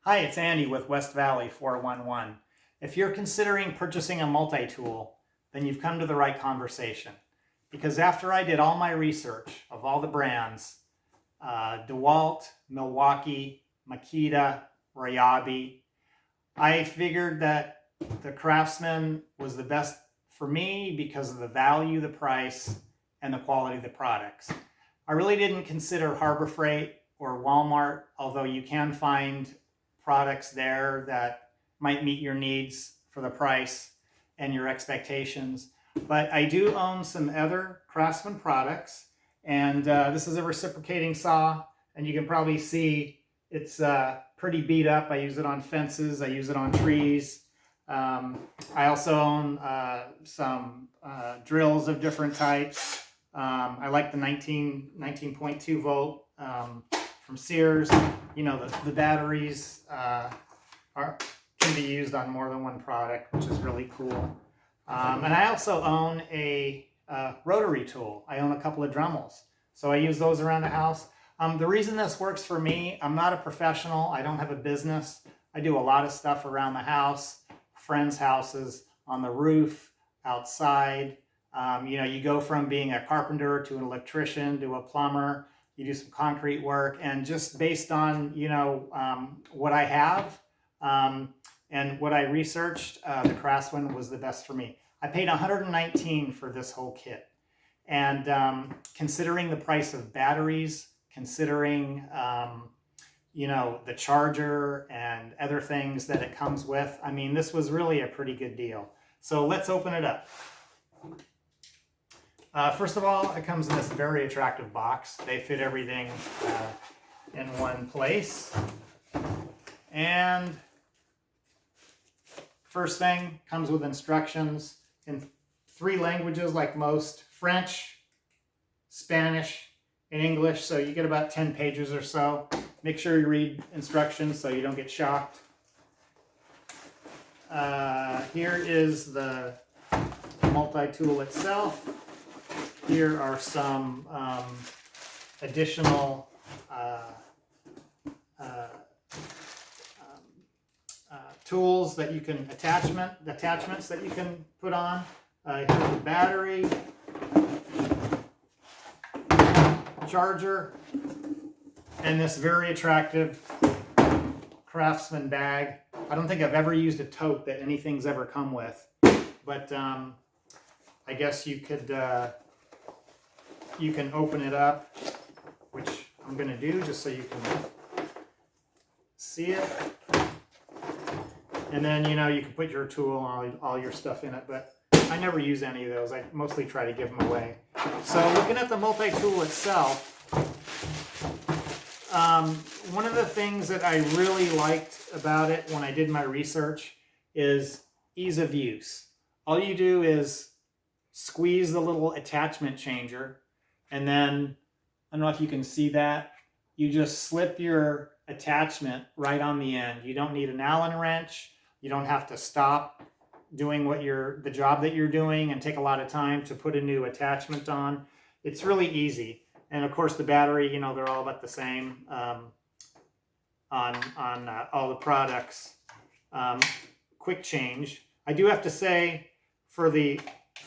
Hi, it's Andy with West Valley 411. If you're considering purchasing a multi-tool, then you've come to the right conversation. Because after I did all my research of all the brands, DeWalt, Milwaukee, Makita, Ryobi, I figured that the Craftsman was the best for me because of the value, the price, and the quality of the products. I really didn't consider Harbor Freight or Walmart, although you can find products there that might meet your needs for the price and your expectations. But I do own some other Craftsman products, and this is a reciprocating saw, and you can probably see it's pretty beat up. I use it on fences, I use it on trees. I also own some drills of different types. I like the 19.2 volt from Sears. You know, the batteries can be used on more than one product, which is really cool. And I also own a rotary tool. I own a couple of Dremels, so I use those around the house. The reason this works for me, I'm not a professional. I don't have a business. I do a lot of stuff around the house, friends' houses, on the roof, outside. You know, you go from being a carpenter to an electrician to a plumber. You do some concrete work, and just based on, you know, what I have and what I researched, the Craftsman was the best for me. I paid $119 for this whole kit, and considering the price of batteries, considering you know, the charger and other things that it comes with, I mean, this was really a pretty good deal. So let's open it up. First of all, it comes in this very attractive box. They fit everything in one place. And first thing, comes with instructions in 3 languages like most: French, Spanish, and English. So you get about 10 pages or so. Make sure you read instructions so you don't get shocked. Here is the multi-tool itself. Here are some additional tools that you can attachments that you can put on. Here's the battery, charger, and this very attractive Craftsman bag. I don't think I've ever used a tote that anything's ever come with, but I guess you could you can open it up, which I'm going to do just so you can see it. And then, you know, you can put your tool and all your stuff in it, but I never use any of those. I mostly try to give them away. So looking at the multi-tool itself, one of the things that I really liked about it when I did my research is ease of use. All you do is squeeze the little attachment changer, and then, I don't know if you can see that, you just slip your attachment right on the end. You don't need an Allen wrench. You don't have to stop doing the job that you're doing and take a lot of time to put a new attachment on. It's really easy. And of course the battery, you know, they're all about the same on all the products. Quick change. I do have to say, for the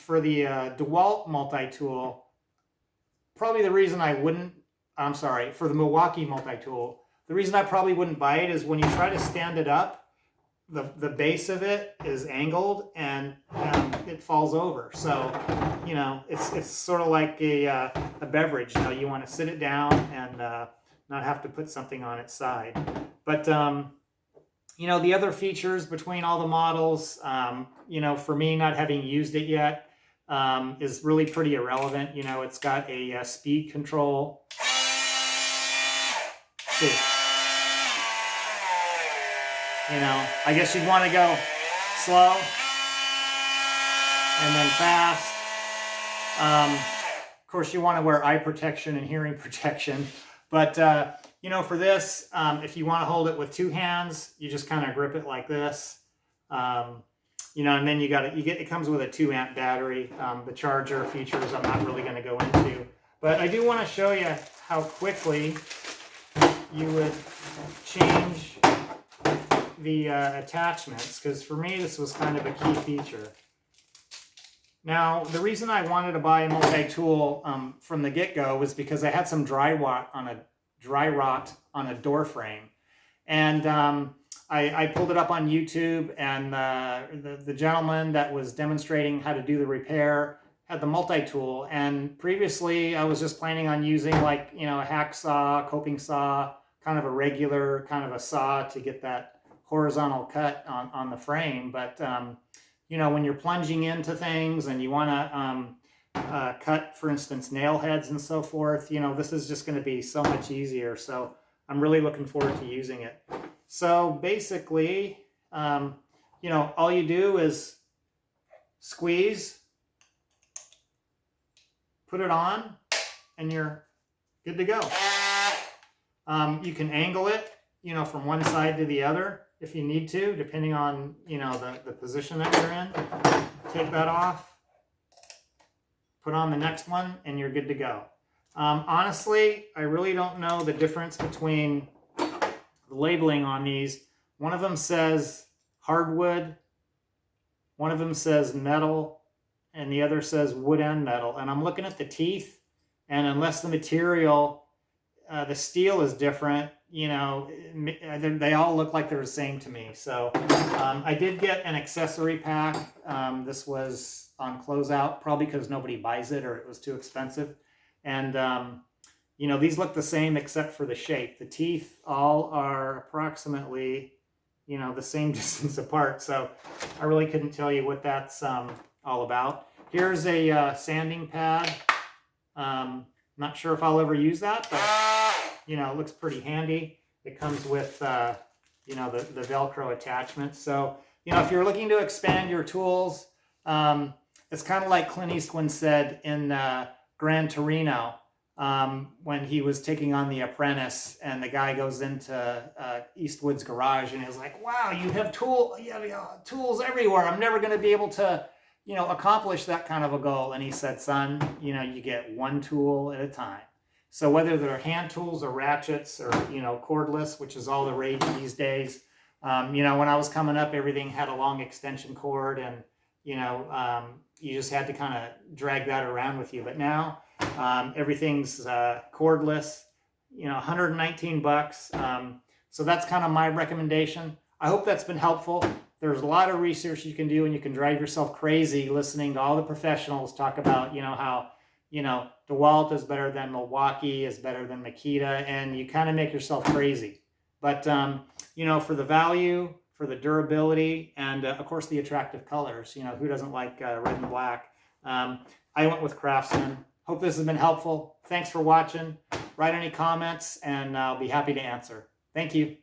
DeWalt multi-tool, probably the reason I wouldn't, for the Milwaukee multi-tool, the reason I probably wouldn't buy it is when you try to stand it up, the base of it is angled and it falls over. So, you know, it's sort of like a beverage. You know, you want to sit it down and not have to put something on its side. But, you know, the other features between all the models, you know, for me, not having used it yet, is really pretty irrelevant. You know, it's got a speed control. See. You know, I guess you'd want to go slow and then fast. Of course, you want to wear eye protection and hearing protection. But, you know, for this, if you want to hold it with 2 hands, you just kind of grip it like this. You know, and then it comes with a 2-amp battery. The charger features I'm not really going to go into. But I do want to show you how quickly you would change the attachments, because for me this was kind of a key feature. Now, the reason I wanted to buy a multi-tool from the get-go was because I had some dry rot on a door frame. And I pulled it up on YouTube, and the gentleman that was demonstrating how to do the repair had the multi-tool. And previously I was just planning on using, like, you know, a hacksaw, coping saw, kind of a regular kind of a saw to get that horizontal cut on the frame. But you know, when you're plunging into things and you want to cut, for instance, nail heads and so forth, you know, this is just going to be so much easier. So I'm really looking forward to using it. So basically, you know, all you do is squeeze, put it on, and you're good to go. You can angle it, you know, from one side to the other if you need to, depending on, you know, the position that you're in. Take that off, put on the next one, and you're good to go. Honestly, I really don't know the difference between the labeling on these. One of them says hardwood, one of them says metal, and the other says wood and metal. And I'm looking at the teeth, and unless the material, the steel is different, you know, they all look like they're the same to me. So I did get an accessory pack. This was on closeout, probably because nobody buys it or it was too expensive. And, you know, these look the same except for the shape. The teeth all are approximately, you know, the same distance apart. So I really couldn't tell you what that's all about. Here's a sanding pad. Not sure if I'll ever use that, but you know, it looks pretty handy. It comes with, you know, the Velcro attachment. So, you know, if you're looking to expand your tools, it's kind of like Clint Eastwood said in Gran Torino when he was taking on The Apprentice, and the guy goes into Eastwood's garage and he's like, wow, you have tools everywhere. I'm never going to be able to, you know, accomplish that kind of a goal. And he said, son, you know, you get one tool at a time. So whether they're hand tools or ratchets or, you know, cordless, which is all the rage these days. You know, when I was coming up, everything had a long extension cord, and, you know, you just had to kind of drag that around with you. But now everything's cordless, you know, 119 bucks. So that's kind of my recommendation. I hope that's been helpful. There's a lot of research you can do, and you can drive yourself crazy listening to all the professionals talk about, you know, how, you know, DeWalt is better than Milwaukee, is better than Makita, and you kind of make yourself crazy. But, you know, for the value, for the durability, and of course the attractive colors, you know, who doesn't like red and black? I went with Craftsman. Hope this has been helpful. Thanks for watching. Write any comments, and I'll be happy to answer. Thank you.